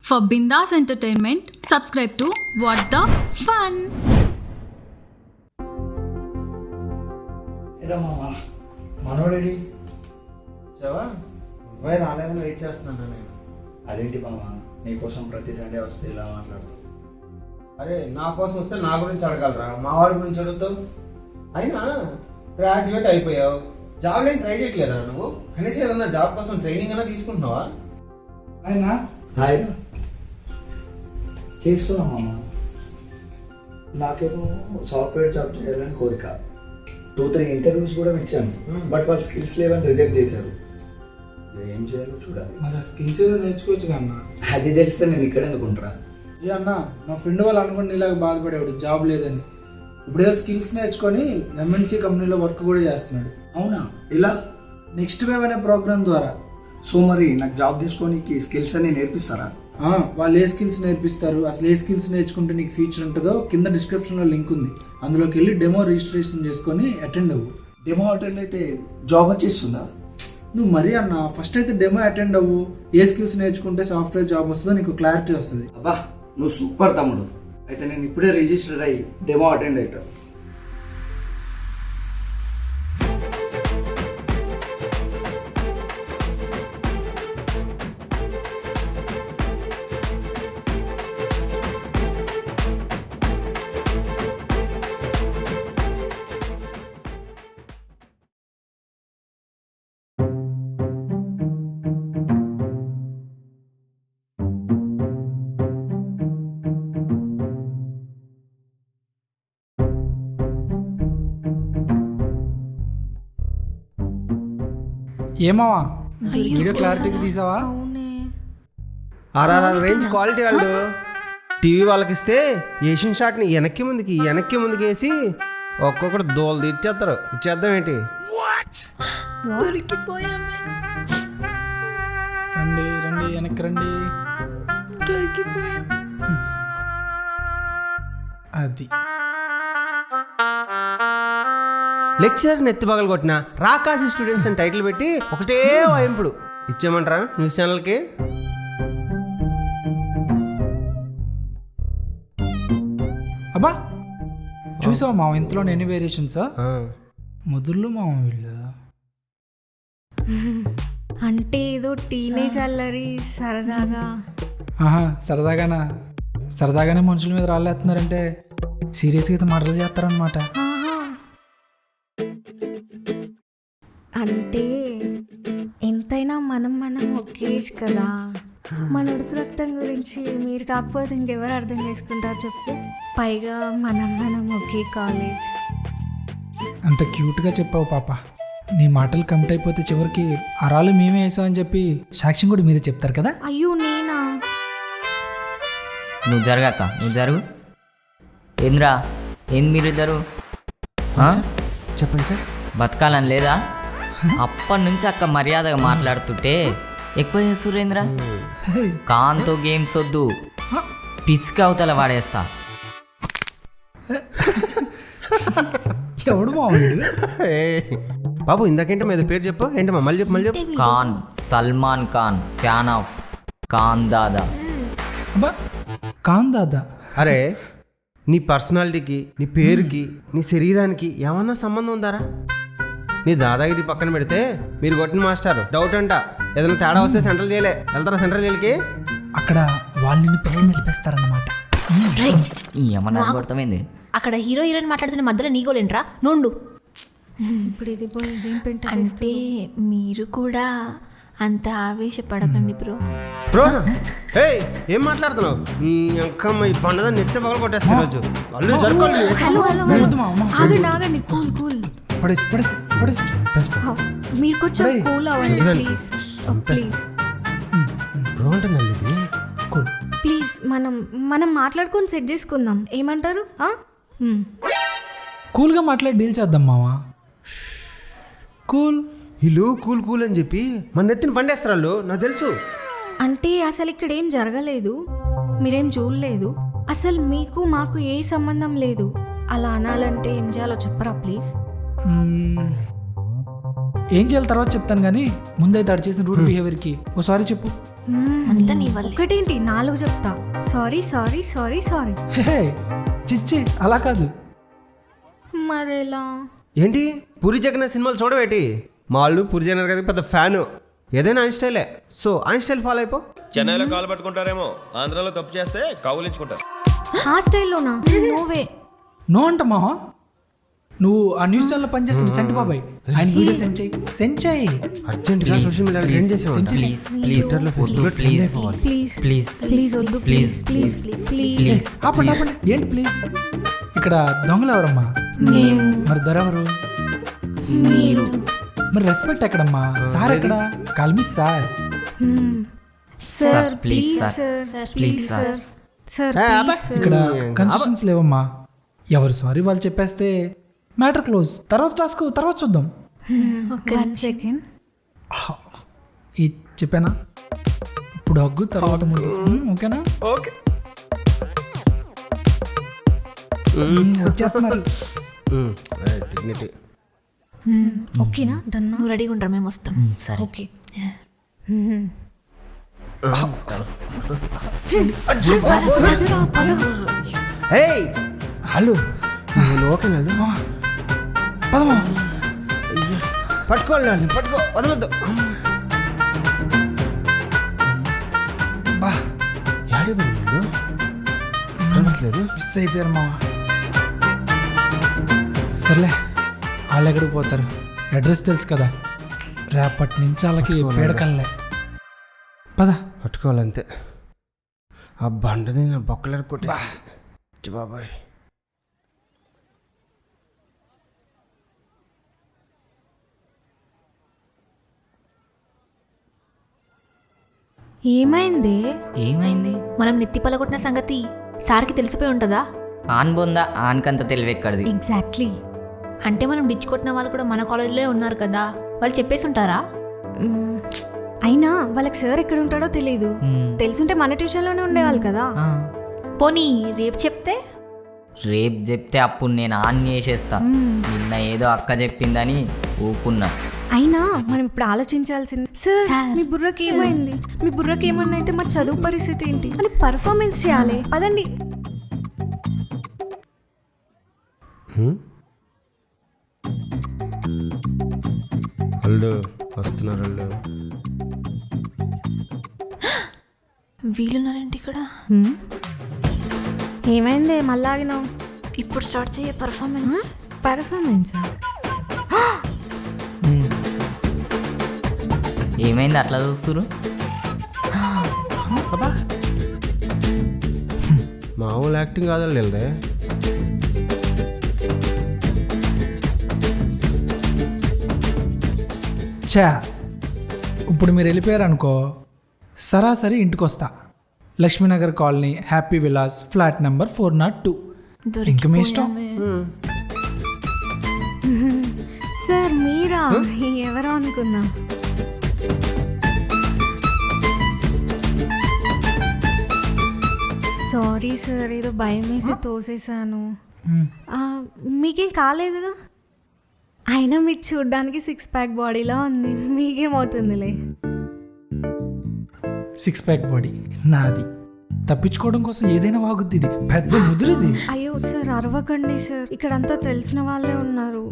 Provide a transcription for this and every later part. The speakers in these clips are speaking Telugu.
For Bindas Entertainment, subscribe to What the Fun. ఏరా మామ మనోడేడి చావా నువ్వే రాలేదని వెయిట్ చేస్తున్నాను నేను. అదేంటి మామ నీకోసం ప్రతి సండే వస్తే ఇలా మాట్లాడతావు. అరే నా కోసం వస్తే నా గురించి అడగలరా, మా వాడి గురించి అడుగుతావు? అయినా గ్రాడ్యుయేట్ అయిపోయావు, జాబ్ ఏం ట్రై చేయట్లేదా నువ్వు? కనీసం ఏదన్నా జాబ్ కోసం ట్రైనింగ్ అయినా తీసుకుంటున్నావా? అయినా హాయ్ చేస్తున్నా మామ. నాకేమో సాఫ్ట్వేర్ జాబ్ చేయాలని కోరిక. 2-3 ఇంటర్వ్యూస్ కూడా ఇచ్చాను, బట్ వాళ్ళ స్కిల్స్ లేవని రిజెక్ట్ చేశారు. ఏం చేయాలో చూడాలి. మరి స్కిల్స్ ఏదో నేర్చుకోవచ్చు అన్న. అది తెలిస్తే నేను ఇక్కడ ఎందుకుంటారా? అన్న నా ఫ్రెండ్ వాళ్ళు అనుకుని ఇలాగ బాధపడేవాడు జాబ్ లేదని. ఇప్పుడు ఏదో స్కిల్స్ నేర్చుకొని ఎంఎన్సీ కంపెనీలో వర్క్ కూడా చేస్తున్నాడు. అవునా? ఇలా నెక్స్ట్ వేవ్ అనే ప్రోగ్రామ్ ద్వారా. సో మరి నాకు జాబ్ తీసుకోనికి స్కిల్స్ అన్ని నేర్పిస్తారా? వాళ్ళు ఏ స్కిల్స్ నేర్పిస్తారు, అసలు ఏ స్కిల్స్ నేర్చుకుంటే నీకు ఫ్యూచర్ ఉంటుందో కింద డిస్క్రిప్షన్లో లింక్ ఉంది, అందులోకి వెళ్ళి డెమో రిజిస్ట్రేషన్ చేసుకొని అటెండ్ అవ్వు. డెమో అటెండ్ అయితే జాబ్ వచ్చేస్తుందా? నువ్వు మరీ అన్న ఫస్ట్ అయితే డెమో అటెండ్ అవ్వు. ఏ స్కిల్స్ నేర్చుకుంటే సాఫ్ట్వేర్ జాబ్ వస్తుందో నీకు క్లారిటీ వస్తుంది. అబ్బా నువ్వు సూపర్ తమ్ముడు. అయితే నేను ఇప్పుడే రిజిస్టర్ అయ్యి డెమో అటెండ్ అవుతా. ఏమావా వీడియో క్లారిటీకి తీసావా? ఆర్ఆర్ఆర్ రేంజ్ క్వాలిటీ వాళ్ళు టీవీ వాళ్ళకి ఇస్తే ఏషియన్ షాట్ని వెనక్కి ముందుకి వేసి ఒక్కొక్కటి దోలు తీర్చేస్తారు. ఇచ్చేద్దాం ఏంటి? రండి రండి వెనక్కి రండి. అది లెక్చర్ నెత్తి పగలు కొట్టిన రాకాసి స్టూడెంట్స్ అని టైటిల్ పెట్టి ఒకటే వాయింపుడు ఇచ్చేయమంటారా న్యూస్ ఛానల్కి? అబ్బా చూసావా మావ ఇంతలో ఎన్ని వేరియేషన్స్? ముదుర్లు మావ వీళ్ళు. అంటే ఏదో టీనేజ్ అల్లరి సరదాగా. సరదాగానా? సరదాగానే మనుషుల మీద రాళ్ళేస్తున్నారంటే సీరియస్గా అయితే మర్డర్లు చేస్తారనమాట. అంటే ఎంతైనా మనం ఒకే ఏజ్ కదా. మన ఉడుకు రక్తం గురించి మీరు కాకపోతే ఇంకెవరు అర్థం చేసుకుంటారు చెప్పు. పైగా మనం ఒకే కాలేజ్. అంత క్యూట్గా చెప్పావు పాప. నీ మాటలు కమిట్ అయిపోతే చివరికి అరాలు మేమే వేసామని చెప్పి సాక్ష్యం కూడా మీరే చెప్తారు కదా. అయ్యో నేనా? నువ్వు జరగాక నువ్వు జరుగు. ఏంద్రా ఏంది మీరిద్దరు చెప్పండి సార్. బతకాలని లేదా? అప్పటి నుంచి అక్క మర్యాదగా మాట్లాడుతుంటే ఎక్కువ చేస్తురేంద్రా. కాంతో గేమ్స్ వద్దు, పిసికి అవతల వాడేస్తా. ఎవడు మావాడు? బాబు ఇందాకేంటి మీద పేరు చెప్పు. ఏంటి మళ్ళీ చెప్పు. ఖాన్, సల్మాన్ ఖాన్, ఫ్యాన్ ఆఫ్ ఖాన్ దాదా. అబ్బా కాన్ దాదా. అరే నీ పర్సనాలిటీకి, నీ పేరుకి, నీ శరీరానికి ఏమన్నా సంబంధం ఉందారా? నీ దాదాగిరి పక్కన పెడితే మీరు కొట్టిన మాస్టర్ డౌట్ అంట. ఏదైనా తేడా వస్తే సెంట్రల్ జైలే వెళ్తారా? సెంట్రల్ జైలుకి అక్కడ వాళ్ళు నిన్ను పిసికి నిలిపేస్తారన్నమాట. ఏమన్నా కొడతామైంది? అక్కడ హీరో హీరోయిన్ మాట్లాడుతున్న మధ్యలో నీగోలేంట్రా నుండు. ఇప్పుడు ఇది పోయి ఇదేం పెంట. అంటే మీరు కూడా అంత ఆవేశపడకండి బ్రో. ఏం మాట్లాడుతున్నావు? నీ అంకమ్మ ఈ పండుగ నెత్తి పగల కొట్టేస్తా రోజు. వాళ్ళు జరుపుకోవాలి. ఆగండి కూల్. మీరు కొంచెం కూల్ అవ్వండి ప్లీజ్. మనం మాట్లాడుకొని సెట్ చేసుకుందాం. ఏమంటారు? కూల్గా మాట్లాడి డీల్ చేద్దాం మావా. కూల్. వీళ్ళు కూల్ అని చెప్పి మన నెత్తిని పండేస్తారు వాళ్ళు, నాకు తెలుసు. అంటే అసలు ఇక్కడ ఏం జరగలేదు, మీరేం చూడలేదు. అసలు మీకు మాకు ఏ సంబంధం లేదు. అలా అనాలంటే ఏం చేయాలో చెప్పరా ప్లీజ్? ఏం చేయాలి తర్వాత చెప్తాను కానీ ముందైతే ఆడు చేసిన రూడ్ బిహేవియర్కి ఓ సారీ చెప్పు. అంతా నీ వల్లే. ఒకటేంటి 4 చెప్తా. Sorry sorry sorry sorry. Hey చిచ్చి అలా కాదు. మరేలా? ఏంటి పూరి జగన్నాథ్ సినిమాలు చూడవేటి? మా వాళ్ళు పూరి జగన్నాథ్ గారికి పెద్ద ఫ్యాను. ఏదైనా ఆయన స్టైలే. సో ఆయన స్టైల్ ఫాలో అయిపో. చెన్నైలో కాలు పట్టుకుంటారేమో, ఆంధ్రాలో తప్పు చేస్తే కౌలించుకుంటారు. ఆ స్టైల్లోనా? నోవే. నో అంట మావా. నువ్వు ఆ న్యూస్ ఛానల్లో పనిచేస్తున్న చంటి బాబాయ్ ఆయన వీడియో సెండ్ చేయి. అర్జెంట్గా సోషల్ మీడియాలో ట్రెండ్ చేసేవాడు. Please please please please please please వద్దు ప్లీజ్ ప్లీజ్ ప్లీజ్. ప్లీజ్ ఆపండి ఆపండి. ఏంటి ప్లీజ్? ఇక్కడ దొంగలు ఎవరమ్మా? మేము. మరి దొరెవరు? మీరు. మరి రెస్పెక్ట్ ఎక్కడమ్మా? సార్ ఎక్కడ? కాల్మి sir. Sir please please sir. Sir please please sir. Sir sir please. ఇక్కడ కన్సెషన్స్ లేవమ్మా. ఎవరు సారీ వాళ్ళు చెప్పేస్తే మ్యాటర్ క్లోజ్. తర్వాత టాస్క్ తర్వాత చూద్దాం. 1 సెకండ్. ఈ చెప్పానా? ఇప్పుడు హగ్గు తర్వాత ముందు. ఓకేనా? ఓకే. వచ్చేస్తున్నారు. డిగ్నిటీ. ఓకేనా? డన్. నువ్వు రెడీగా ఉంటారు, మేము వస్తాం. సరే. ఓకే. ఏయ్ హలో, నేను ఓకేనా? పదమా. పట్టుకోవాలి నన్ను, పట్టుకో, వదలొద్దు. బా యాడే పోయిండు? కనపట్లేదు. మిస్ అయిపోయారు మావా. సర్లే వాళ్ళు ఎక్కడికి పోతారు? అడ్రస్ తెలుసు కదా. రేపటి నుంచి వాళ్ళకి పేడకల్లే. పద. పట్టుకోవాలంతే. ఆ బండది నా బొక్కలకి కొట్టి బాబాయ్. ఏమైంది? ఏమైంది? మనం నెత్తి పలగొట్టిన సంగతి సార్కి తెలిసిపోయి ఉంటుందా? ఆన్ బొందా ఆన్కంత తెలివి ఎక్కడిది? ఎగ్జాక్ట్లీ. అంటే మనం డిచ్ కొట్టిన వాళ్ళు కూడా మన కాలేజీలో ఉన్నారు కదా, వాళ్ళు చెప్పేసి ఉంటారా? అయినా వాళ్ళకి సార్ ఎక్కడ ఉంటాడో తెలియదు. తెలుసుంటే మన ట్యూషన్లోనే ఉండేవాళ్ళు కదా. పోనీ రేపు చెప్తే? రేపు చెప్తే అప్పుడు నేను ఆన్ చేసేస్తా. నిన్న ఏదో అక్క చెప్పిందని ఊకున్నా. అయినా మనం ఇప్పుడు ఆలోచించాల్సింది, సార్ మీ బుర్రకి ఏమైంది? మీ బుర్రకి ఏమన్నా అయితే మా చదువు పరిస్థితి ఏంటి అని పర్ఫార్మెన్స్ చేయాలి. పదండి. వాళ్ళు వస్తున్నారు. వాళ్ళు వీలున్నారేంటి ఇక్కడ? ఏమైంది మళ్ళీ ఆగినావు? ఇప్పుడు స్టార్ట్ చేయ పర్ఫార్మెన్స్. పర్ఫార్మెన్సా? ఏమైంది అట్లా చూస్తురు? మామూలు యాక్టింగ్ కాదు వెళ్దే. చా ఇప్పుడు మీరు వెళ్ళిపోయారు అనుకో, సరాసరి ఇంటికి వస్తా. Lakshmi Nagar colony, happy Vilas, flat number 402. ఇంక మీ ఇష్టం. సార్ మీరా? ఎవరో అనుకున్నా. సారీ సార్, ఏదో భయం వేసి తోసేసాను. మీకేం కాలేదుగా? అయినా మీకు చూడ్డానికి 6 ప్యాక్ బాడీలా ఉంది. మీకేమవుతుందిలే. 6 ప్యాక్ బాడీ నాది. తప్పించుకోవడం కోసం ఏదైనా వాగుద్ది. ఇది పెద్ద ముదిరిది. అయ్యో సార్ అరవకండి సార్, ఇక్కడంతా తెలిసిన వాళ్ళే ఉన్నారు.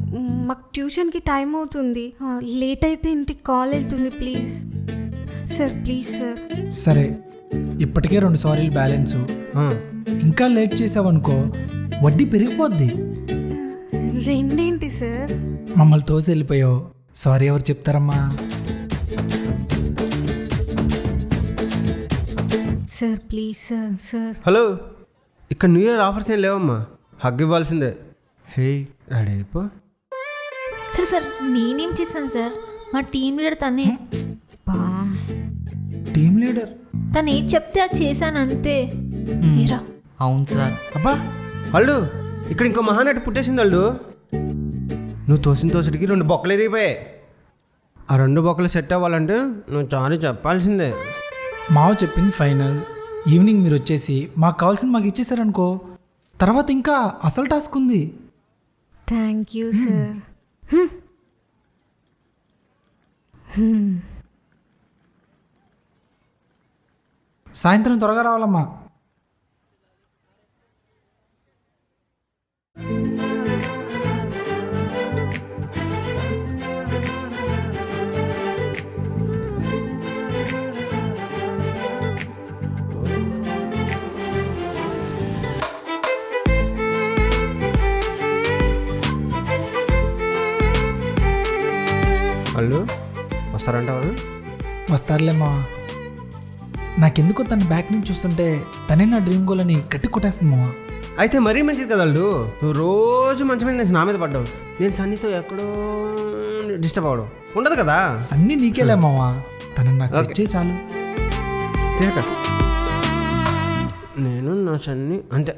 మాకు ట్యూషన్కి టైం అవుతుంది. లేట్ అయితే ఇంటికి కాల్ వెళ్తుంది. Please sir, please sir. సరే ఇప్పటికే 2 సారీలు బ్యాలెన్సు. ఇంకా లేట్ చేసావనుకో వడ్డీ పెరిగిపోద్ది. రెండేంటి సార్? మమ్మల్ని తోసి వెళ్ళిపోయావు. సారీ ఎవరు చెప్తారమ్మా? Sir please sir. Sir hello, ఇక్కడ న్యూ ఇయర్ ఆఫర్స్ ఏం లేవమ్మా. హగ్ ఇవ్వాల్సిందే. హే రెడీ అయిపో. సరే సార్, నేనేం చేశాను సార్? మా టీం లీడర్ తనే. టీమ్ లీడర్ తను ఏం చెప్తే అది చేశాను అంతే. మీరా? అవును సార్. అబ్బా వాళ్ళు ఇక్కడ ఇంకో మహానటి పుట్టేసింది. వాళ్ళు నువ్వు తోసిడికి 2 బొక్కలు ఎరిగిపోయాయి. ఆ 2 బొక్కలు సెట్ అవ్వాలంటే నువ్వు చాలా చెప్పాల్సిందే. మావ చెప్పింది ఫైనల్. ఈవినింగ్ మీరు వచ్చేసి మాకు కావాల్సింది మాకు ఇచ్చేసారనుకో, తర్వాత ఇంకా అసలు టాస్క్ ఉంది. Thank you sir. సాయంత్రం త్వరగా రావాలమ్మా. వాళ్ళు వస్తారంటావా? వస్తారులేమ్మా. నాకెందుకో తన బ్యాక్ నుంచి చూస్తుంటే తనే నా డ్రీమ్ గోల్ అని గట్టి కొట్టేస్తుంది మావా. అయితే మరీ మంచిది కదా వాళ్ళు. నువ్వు రోజు మంచి మీద నా మీద పడ్డావు, నేను సన్నీతో ఎక్కడో డిస్టర్బ్ అవ్వడం ఉండదు కదా. అన్నీ నీకేలే మావా, తనని నాకు సెట్ చేయి చాలు. నేను నా సన్ని అంతే.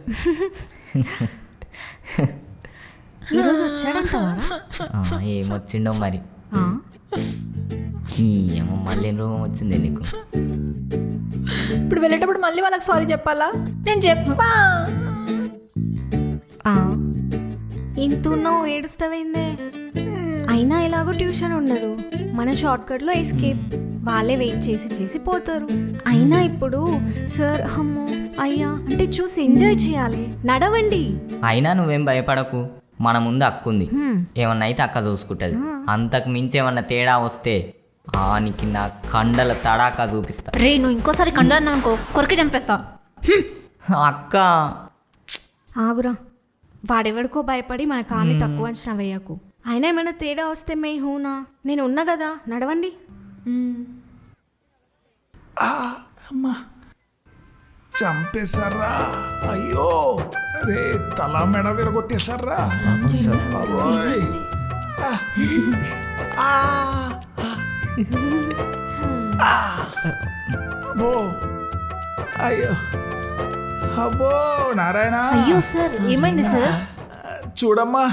ఈరోజు వచ్చాడంటావారా? ఏమొచ్చిండో మరి. ఏమో మళ్ళీ రోగం వచ్చింది నీకు. ఇప్పుడు వెళ్ళేటప్పుడు మళ్ళీ వాళ్ళకి సారీ చెప్పాలా? నేను చెప్పా. ఇంతున్నావు ఏడుస్తావేందే? అయినా ఎలాగో ట్యూషన్ ఉండదు, మన షార్ట్కట్లో ఎస్కేప్. వాళ్ళే వెయిట్ చేసి చేసి పోతారు. అయినా ఇప్పుడు సార్ అమ్మో అయ్యా అంటే చూసి ఎంజాయ్ చేయాలి. నడవండి. అయినా నువ్వేం భయపడకు, మన ముందు అక్కుంది. ఏమన్నా అయితే అక్క చూసుకుంటుంది. అంతకు మించి ఏమన్నా తేడా వస్తే ఆనికి నా కండల తడాకా చూపిస్తా. రే నువ్వు ఇంకోసారి కండాను అనుకో, కొరికి చంపేస్తా. అక్క ఆగురా, వాడెవడికో భయపడి మన కాన్ని తక్కువ అంచనా వేయకు. అయినా ఏమైనా తేడా వస్తే మే హూనా, నేను ఉన్నా కదా, నడవండి. అమ్మా చంపేశారా? అయ్యో రే, తల మెడ విరగొట్టేశారా? బాబోయ్. అబ్బో అయ్యో అబ్బో నారాయణ. అయ్యో సార్ ఏమైంది సార్? చూడమ్మా.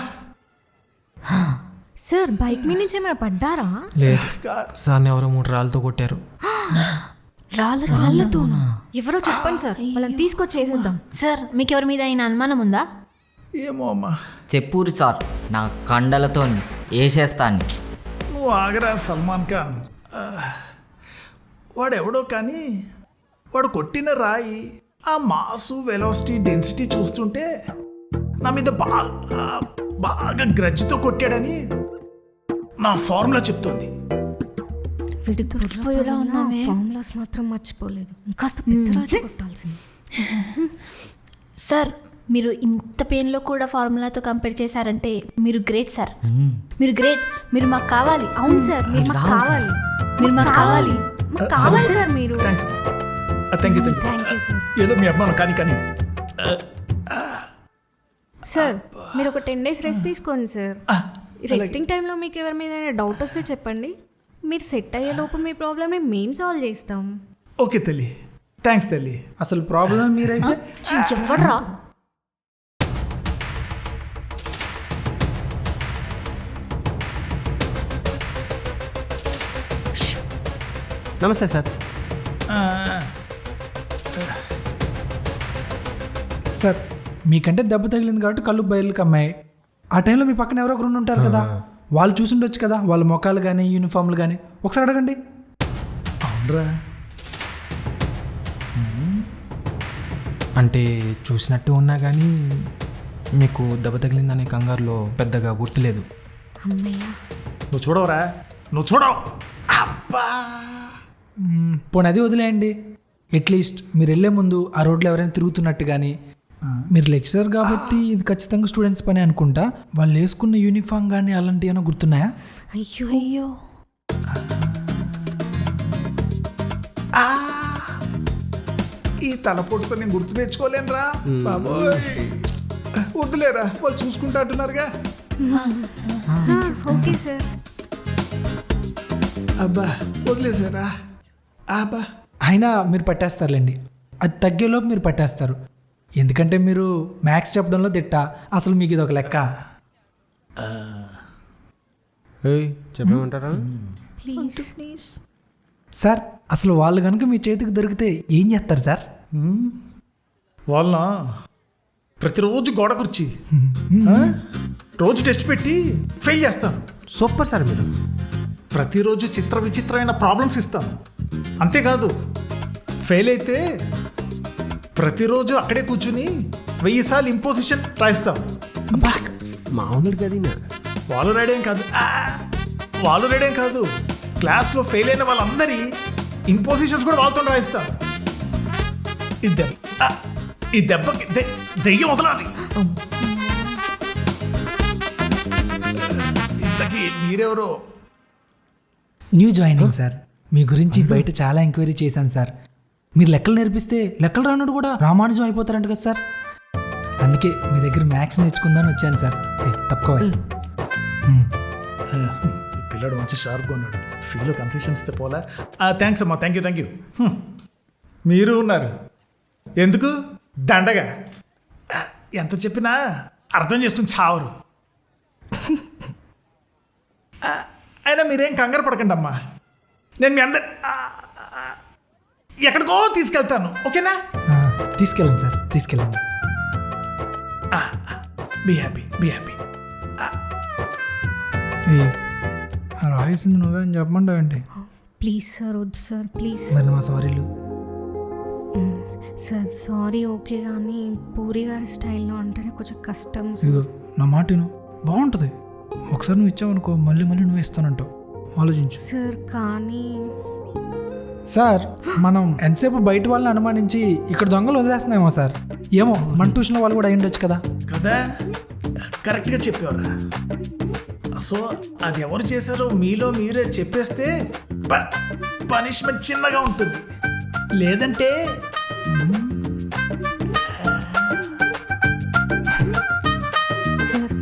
సార్ బైక్ మీద నుంచి ఏమైనా పడ్డారా? లేదు సార్ని ఎవరో 3 రాళ్ళతో కొట్టారు. రాళ్ళతోనా? ఎవరో చెప్పండి సార్, వాళ్ళని తీసుకొచ్చేసేద్దాం. సార్ మీకు ఎవరి మీద అయినా అనుమానం ఉందా? ఏమో అమ్మా. చెప్పురు సార్, నా కండలతో వేసేస్తాను. నువ్వు ఆగరా సల్మాన్ ఖాన్. వాడెవడో కానీ వాడు కొట్టిన రాయి ఆ మాసు వెలాసిటీ డెన్సిటీ చూస్తుంటే నా మీద బాగా గ్రజ్తో కొట్టాడని నా ఫార్ములా చెప్తుంది. వీడి దొరికిపోయేలా ఉన్న ఫార్ములాస్ మాత్రం మర్చిపోలేదు. కాస్త పెద్దరాజు కొట్టాల్సింది. సార్ మీరు ఇంత పెయిన్లో కూడా ఫార్ములాతో కంపేర్ చేశారంటే మీరు గ్రేట్ సార్. మీరు గ్రేట్. మీరు మాకు కావాలి. అవును సార్, మీరు మాకు కావాలి. మీరు మాకు కావాలి. మాకు కావాలి సార్ మీరు. Thank you sir. ఏదో మీ అభిమానం కానీ సార్ మీరు ఒక 10 days రెస్ట్ తీసుకోండి సార్. రెస్టింగ్ టైంలో మీకు ఎవరి మీద డౌట్ వస్తే చెప్పండి. మీరు సెట్ అయ్యే లోపు మీ ప్రాబ్లమ్ని మేము సాల్వ్ చేస్తాం. ఓకే తల్లి, థ్యాంక్స్ తల్లి. అసలు ప్రాబ్లం మీరైతే ఎవడ్రా? నమస్తే సార్. సార్ మీకంటే దెబ్బ తగిలింది కాబట్టి కళ్ళు బయలు కమ్మాయి. ఆ టైంలో మీ పక్కన ఎవరో ఒకరు ఉంటారు కదా, వాళ్ళు చూసిండొచ్చు కదా, వాళ్ళ మొఖాలు కానీ యూనిఫామ్లు కానీ ఒకసారి అడగండి. అవునరా, అంటే చూసినట్టు ఉన్నా కానీ మీకు దెబ్బ తగిలిందనే కంగారులో పెద్దగా గుర్తులేదు. నువ్వు చూడవరా, నువ్వు చూడవు. పోనీ అది వదిలేయండి. అట్లీస్ట్ మీరు వెళ్ళే ముందు ఆ రోడ్లో ఎవరైనా తిరుగుతున్నట్టు కానీ, మీరు లెక్చరర్ కాబట్టి ఇది ఖచ్చితంగా స్టూడెంట్స్ పని అనుకుంటా, వాళ్ళు వేసుకున్న యూనిఫామ్ కానీ అలాంటివి ఏమైనా గుర్తున్నాయా? అయ్యో అయ్యో, ఈ తలపోటుతో నేను గుర్తు తెచ్చుకోలేనురా బాబోయ్. వద్దులేరా, వాళ్ళు చూసుకుంటా అంటున్నారుగా. Okay sir. అబ్బా వదిలేసారా. అబ్బా అయినా మీరు పట్టేస్తారులేండి, అది తగ్గేలోపు మీరు పట్టేస్తారు. ఎందుకంటే మీరు మ్యాథ్స్ చెప్పడంలో తిట్ట, అసలు మీకు ఇది ఒక లెక్క. చెప్పమంటారా? ప్లీజ్ సార్ అసలు వాళ్ళు కనుక మీ చేతికి దొరికితే ఏం చేస్తారు సార్? వాళ్ళ ప్రతిరోజు గోడ కుర్చీ రోజు టెస్ట్ పెట్టి ఫెయిల్ చేస్తాను. సూపర్ సార్ మీరు. ప్రతిరోజు చిత్ర విచిత్రమైన ప్రాబ్లమ్స్ ఇస్తాను. అంతేకాదు ఫెయిల్ అయితే ప్రతిరోజు అక్కడే కూర్చుని 1000 సార్లు ఇంపోజిషన్ రాయిస్తాం. మామూలు కదీనా వాళ్ళు రెడీం కాదు, వాళ్ళు రెడీం కాదు, క్లాస్లో ఫెయిల్ అయిన వాళ్ళందరి ఇంపోజిషన్స్ కూడా వాళ్ళతో రాయిస్తాం. ఈ దెబ్బకి దెయ్యం వదలాలి. ఇంతకీ మీరెవరో? New joining sir. మీ గురించి బయట చాలా ఎంక్వైరీ చేశాను సార్. మీరు లెక్కలు నేర్పిస్తే లెక్కలు రానుడు కూడా రామానుజం అయిపోతారంట కదా సార్. అందుకే మీ దగ్గర మ్యాథ్స్ నేర్చుకుందామని వచ్చాను సార్. తప్పుకోవాలి. పిల్లడు మంచి షార్ప్గా ఉన్నాడు. ఫీలో కన్ఫ్యూషన్ ఇస్తే పోలా. థ్యాంక్స్ అమ్మా, థ్యాంక్ యూ. మీరు ఉన్నారు ఎందుకు? దండగా ఎంత చెప్పినా అర్థం చేసుకుని చావరు. అయినా మీరేం కంగారు పడకండి అమ్మా, నేను మీ అందరు ఎక్కడికో తీసుకెళ్తాను, ఓకేనా? తీసుకెళ్ళండి సార్, తీసుకెళ్ళండి. Be happy. రాయిస్తుంది నువ్వే అని చెప్పమంటావండి. ప్లీజ్ సార్, వద్దు సార్, ప్లీజ్. మరి మా సారీలు సార్ సారీ ఓకే, కానీ పూరి గారి స్టైల్లో అంటేనే కొంచెం కష్టం. ఇదిగో నా మాట విను, బాగుంటుంది. ఒకసారి నువ్వు ఇచ్చావనుకో మళ్ళీ నువ్వు ఇస్తానంటావు. ఆలోచించు సార్. కానీ సార్ మనం ఎంతసేపు బయట వాళ్ళని అనుమానించి ఇక్కడ దొంగలు వదిలేస్తున్నామో సార్. ఏమో మన ట్యూషన్ వాళ్ళు కూడా అయ్యుండొచ్చు కదా. కరెక్ట్గా చెప్పేవారా? సో అది ఎవరు చేశారో మీలో మీరే చెప్పేస్తే పనిష్మెంట్ చిన్నగా ఉంటుంది. లేదంటే సార్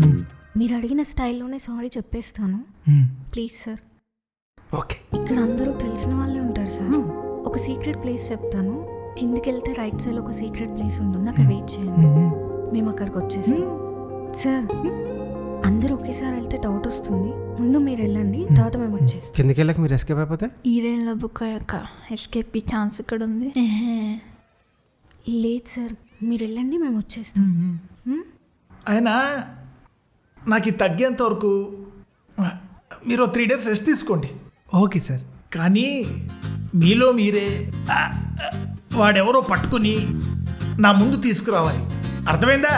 మీరు అడిగిన స్టైల్లోనే సారీ చెప్పేస్తాను, ప్లీజ్ సార్. ఓకే. ఇక్కడ అందరూ తెలిసిన వాళ్ళే ఉంటారు సార్. ఒక సీక్రెట్ ప్లేస్ చెప్తాను, కిందికి వెళ్తే రైట్ సైడ్ ఒక సీక్రెట్ ప్లేస్ ఉంటుంది, అక్కడ వెయిట్ చేయండి, మేము అక్కడికి వచ్చేస్తాం. సార్ అందరూ ఒకేసారి వెళ్తే డౌట్ వస్తుంది, ముందు మీరు వెళ్ళండి, తర్వాత మేము వచ్చేస్తాం. కిందకి వెళ్ళక మీరు ఎస్కేప్ అయిపోతే ఈ రేంజ్లో బుక్ అయ్యాక ఎస్కేప్ ఛాన్స్ ఇక్కడ ఉంది. లేదు సార్, మీరు వెళ్ళండి, మేము వచ్చేస్తాం. అయినా నాకు ఇది తగ్గేంత వరకు మీరు 3 days రెస్ట్ తీసుకోండి. Okay sir. కానీ మీలో మీరే వాడెవరో పట్టుకుని నా ముందు తీసుకురావాలి, అర్థమైందా?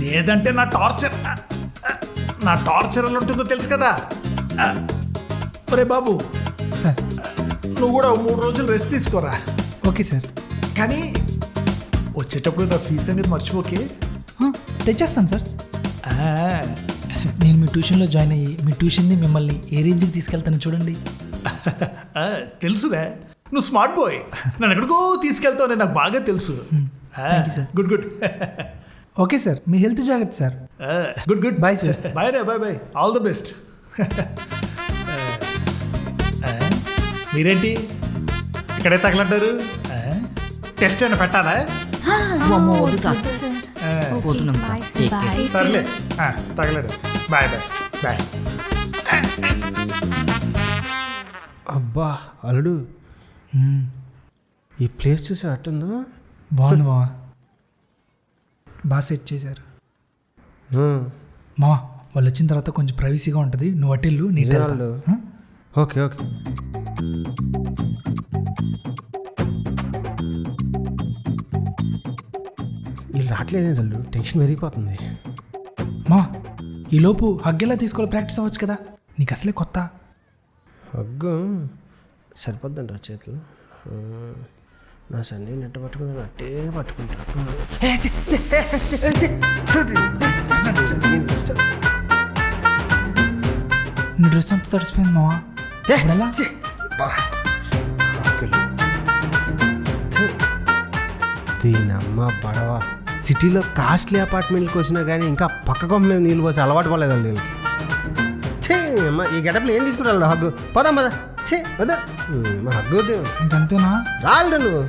లేదంటే నా టార్చర్ ఎలా ఉంటుందో తెలుసు కదా. ఒరే బాబు సార్, నువ్వు కూడా 3 రోజులు రెస్ట్ తీసుకోరా. Okay sir. కానీ వచ్చేటప్పుడు నా ఫీజు అనేది మర్చిపోకే. తెచ్చేస్తాను సార్. నేను మీ ట్యూషన్లో జాయిన్ అయ్యి మీ ట్యూషన్ని మిమ్మల్ని ఏ రేంజ్కి తీసుకెళ్తాను చూడండి. తెలుసురా, నువ్వు స్మార్ట్ బాయ్, నన్ను ఎక్కడికో తీసుకెళ్తావు అని నాకు బాగా తెలుసు. గుడ్. ఓకే సార్, మీ హెల్త్ జాగ్రత్త sir. Good. Bye sir. Bye రా, బాయ్. All the best. మీరేంటి ఇక్కడే తగలంటారు? టెస్ట్ అయినా పెట్టాలా? వద్దు సార్, పోతున్నాం సార్. సర్లే, తగలడు. బాయ్. అబ్బా అల్లుడు, ఈ ప్లేస్ చూసి అట్టుందో. బాగుంది మావా, బాగా సెట్ చేశారు. మావా వాళ్ళు వచ్చిన తర్వాత కొంచెం ప్రైవసీగా ఉంటుంది, నువ్వు అటెళ్ళు నీట్. ఓకే. వీళ్ళు రావట్లేదే అల్లు, టెన్షన్ పెరిగిపోతుంది. మా ఈలోపు హగ్గెలా తీసుకోవాలి ప్రాక్టీస్ అవ్వచ్చు కదా, నీకు అసలే కొత్త. హగ్గు సరిపోద్దంట చేతులు. నా సన్ని నెట్ట పట్టుకుని అట్టే పట్టుకుంటా. నీ డ్రెస్ అంతా తడిసిపోయింది మావా. ఎలా? దీనమ్మ పడవ. సిటీలో కాస్ట్లీ అపార్ట్మెంట్కి వచ్చినా కానీ ఇంకా పక్క కొంప మీద నీళ్ళు పోసి అలవాటు పడలేదు వీళ్ళకి. అమ్మ ఈ గడపలు ఏం తీసుకుంటాను హగ్గు, పోదాం పదా. వదా మా హగ్గు ఇంకంతేనా? రాళ్ళు నువ్వు.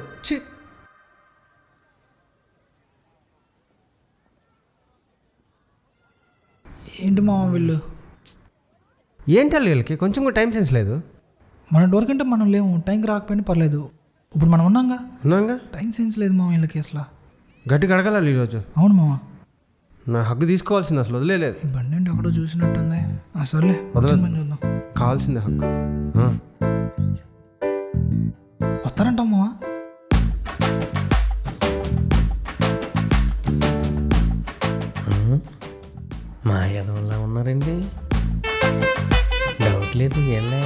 ఏంటి మావా వీళ్ళు? ఏంటి వీళ్ళకి కొంచెం కూడా టైం సెన్స్ లేదు. మన డోర్ కంటే మనం లేము, టైంకి రాకపోయినా పర్లేదు, ఇప్పుడు మనం ఉన్నాగా. టైం సెన్స్ లేదు మావా వీళ్ళకి అసలు. గట్టిగా అడగాలి ఈరోజు. అవును మావా, నా హగ్గు తీసుకోవాల్సింది అసలు వదిలేదు. బండి అంటే ఎక్కడో చూసినట్టుంది. సర్లే వదలండి చూద్దాం. కావాల్సిందే హక్కు. వస్తారంటమ్మా? మా యదవల్లా ఉన్నారండి, డౌట్ లేదు. ఎలా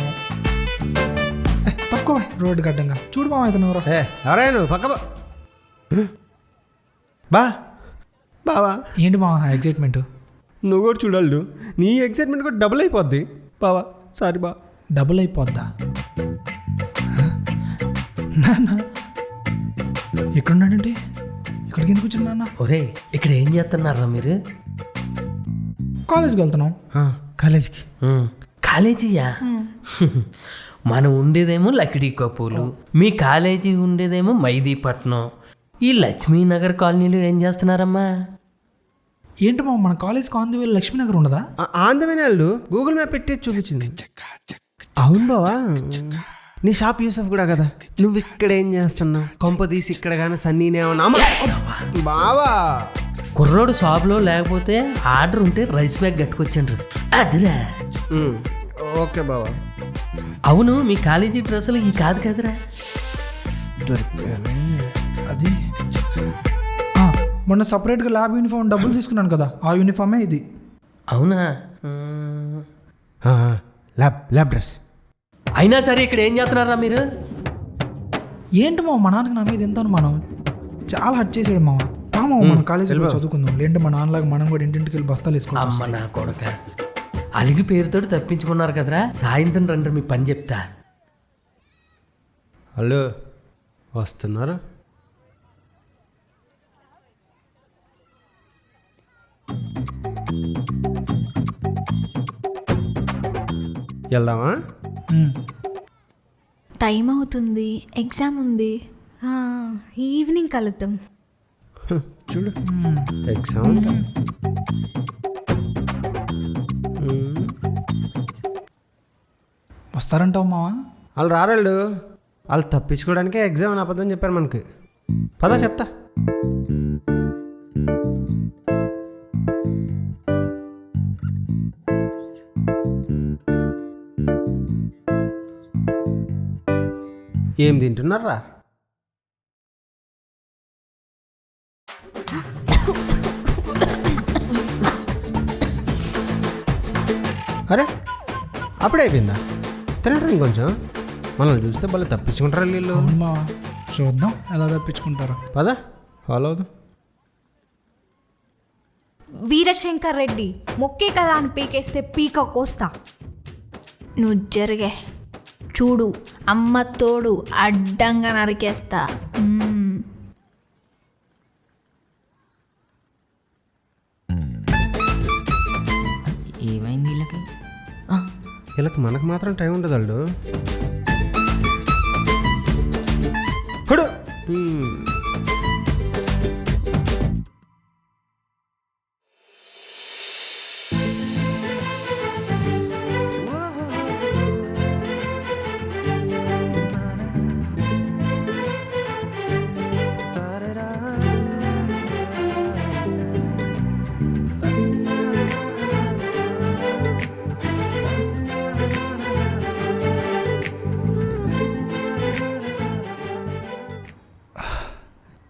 తక్కువ రోడ్డు గడ్డంగా చూడు మామ ఇతను ఎవరో. ఎవరైనా నువ్వు పక్క బా బావా. ఏంటి మామ ఎగ్జైట్మెంట్? నువ్వు కూడా చూడాలి, నీ ఎగ్జైట్మెంట్ కూడా డబుల్ అయిపోద్ది బావా. సారీ బా. డబుల్ అయిపోద్దా? నాన్న ఎక్కడున్నాడండి? ఇక్కడికి ఎందుకు వచ్చాను నాన్న? ఒరే, ఇక్కడ ఏం చేస్తున్నారా మీరు? కాలేజ్కి వెళ్తున్నాం. కాలేజ్కి? కాలేజీయా? మనం ఉండేదేమో లకిడీ కపూలు, మీ కాలేజీ ఉండేదేమో మైదీపట్నం. ఈ లక్ష్మీనగర్ కాలనీలో ఏం చేస్తున్నారమ్మా? ఏంటి మామ మన కాలేజ్కి ఆన్ ది వే లక్ష్మీనగర్ ఉండదా? ఆంధ్రమైన వాళ్ళు గూగుల్ మ్యాప్ పెట్టి చూపించింది. అవును బావా, నీ షాప్ యూసఫ్ కూడా కదా. నువ్వు ఇక్కడ ఏం చేస్తున్నావు? కొంప తీసి ఇక్కడ కానీ సన్నీనేమన్నా బావా. కుర్రోడు షాప్లో లేకపోతే ఆర్డర్ ఉంటే రైస్ బ్యాగ్ కట్టుకొచ్చండ్రు. అదిరా. ఓకే బావా. అవును, మీ కాలేజీ డ్రెస్సులు ఈ కాదు కదరా? అది మొన్న సపరేట్గా ల్యాబ్ యూనిఫామ్ డబ్బులు తీసుకున్నాను కదా, ఆ యూనిఫామే ఇది. అవునా? Lab dress. అయినా సరే ఇక్కడ ఏం చేస్తున్నారా మీరు? ఏంటి మామ మా నాన్నకి నా మీద ఎంత అనుమానం? చాలా హర్ట్ చేసాడు మామ. మన కాలేజీలో చదువుకుందాం, లేదంటే మా నాన్నలాగా మనం కూడా ఇంటింటికి వెళ్ళి బస్తాలు వేసుకోవాలి. అమ్మ నా కొడక, అలిగి పేరుతో తప్పించుకున్నారు కదరా. సాయంత్రం రండి, మీ పని చెప్తా. హలో, వస్తున్నారు? వెళ్దామా? టైం అవుతుంది, ఎగ్జామ్ ఉంది. ఈవినింగ్ కలుద్దాం. చూడు, ఎగ్జామ్ వస్తారంటావు మావా? వాళ్ళు రారాళ్ళు, వాళ్ళు తప్పించుకోవడానికే ఎగ్జామ్ అని అబద్ధం చెప్పారు మనకి. పదా చెప్తా. ఏం తింటున్నారా? అరే, అప్పుడే అయిపోయిందా? తినటం కొంచెం. మనల్ని చూస్తే భలే తప్పించుకుంటారా వీళ్ళు. చూద్దాం ఎలా తప్పించుకుంటారో. పదా ఫాలో అవుదాం. వీరశంకర్ రెడ్డి మొక్కే కదా అని పీకేస్తే పీక కోస్తా. నువ్వు జరిగే చూడు, అమ్మ తోడు అడ్డంగా నరికేస్తా. ఏమైంది వీళ్ళకి? వీళ్ళకి మనకు మాత్రం టైం ఉండదు వాళ్ళు. ఇప్పుడు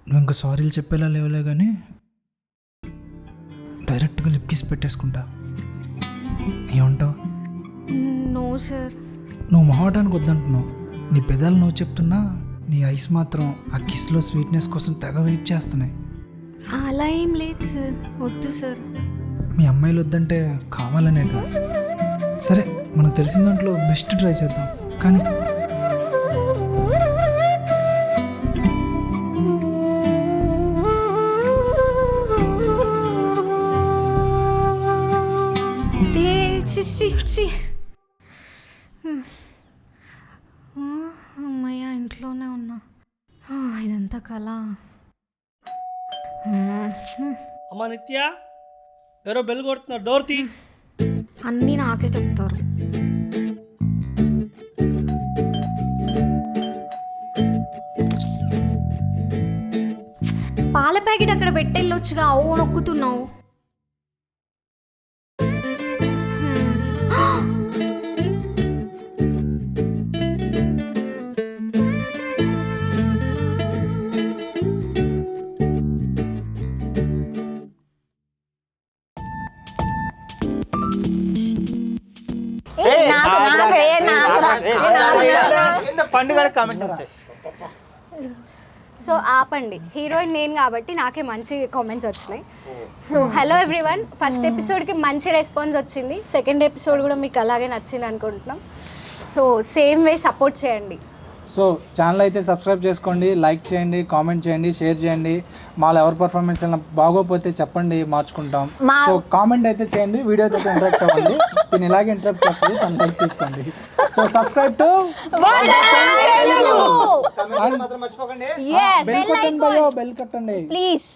నువ్వు ఇంకా సారీలు చెప్పేలా లేవులే కానీ డైరెక్ట్గా లిప్ కిస్ పెట్టేసుకుంటా. ఏమంటావు? No sir. నువ్వు మొహటానికి వద్దంటున్నావు. నీ పెదాలు నువ్వు చెప్తున్నా, నీ ఐస్ మాత్రం ఆ కిస్లో స్వీట్నెస్ కోసం తెగ వెయిట్ చేస్తున్నాయి. అలా ఏం లేదు సార్, వద్దు సార్. మీ అమ్మాయిలు వద్దంటే కావాలనే కాదు. సరే, మనకు తెలిసిన దాంట్లో బెస్ట్ ట్రై చేద్దాం. కానీ అమ్మయ్య, ఇంట్లోనే ఉన్నా. ఇదంతా కళ. అమ్మా నిత్య, ఎవరో బెల్ కొడుతున్నారు, డోర్ తీ. అన్నీ నాకే చెప్తారు. పాల ప్యాకెట్ అక్కడ పెట్టెళ్ళొచ్చుగా, ఓ నొక్కుతున్నావు. పండుగ కామెంట్స్ వస్తాయి. సో ఆపండి, హీరోయిన్ నేను కాబట్టి నాకే మంచి కామెంట్స్ వచ్చినాయి. సో హలో ఎవ్రీవన్, ఫస్ట్ ఎపిసోడ్కి మంచి రెస్పాన్స్ వచ్చింది, సెకండ్ ఎపిసోడ్ కూడా మీకు అలాగే నచ్చింది అనుకుంటున్నాం. సో సేమ్ వే సపోర్ట్ చేయండి. సో ఛానల్ అయితే సబ్స్క్రైబ్ చేసుకోండి, లైక్ చేయండి, కామెంట్ చేయండి, షేర్ చేయండి. మాలో ఎవరి పర్ఫార్మెన్స్ అయినా బాగోపోతే చెప్పండి, మార్చుకుంటాం. సో కామెంట్ అయితే చేయండి, వీడియోతో ఇంటరాక్ట్ అవ్వండి. దీన్ని ఇలాగే ఇంటరాక్ట్ చేస్తుంది, తను లైక్ తీసుకోండి. సో సబ్స్క్రైబ్ టు బెల్ కొట్టండి, బెల్ కొట్టండి ప్లీజ్.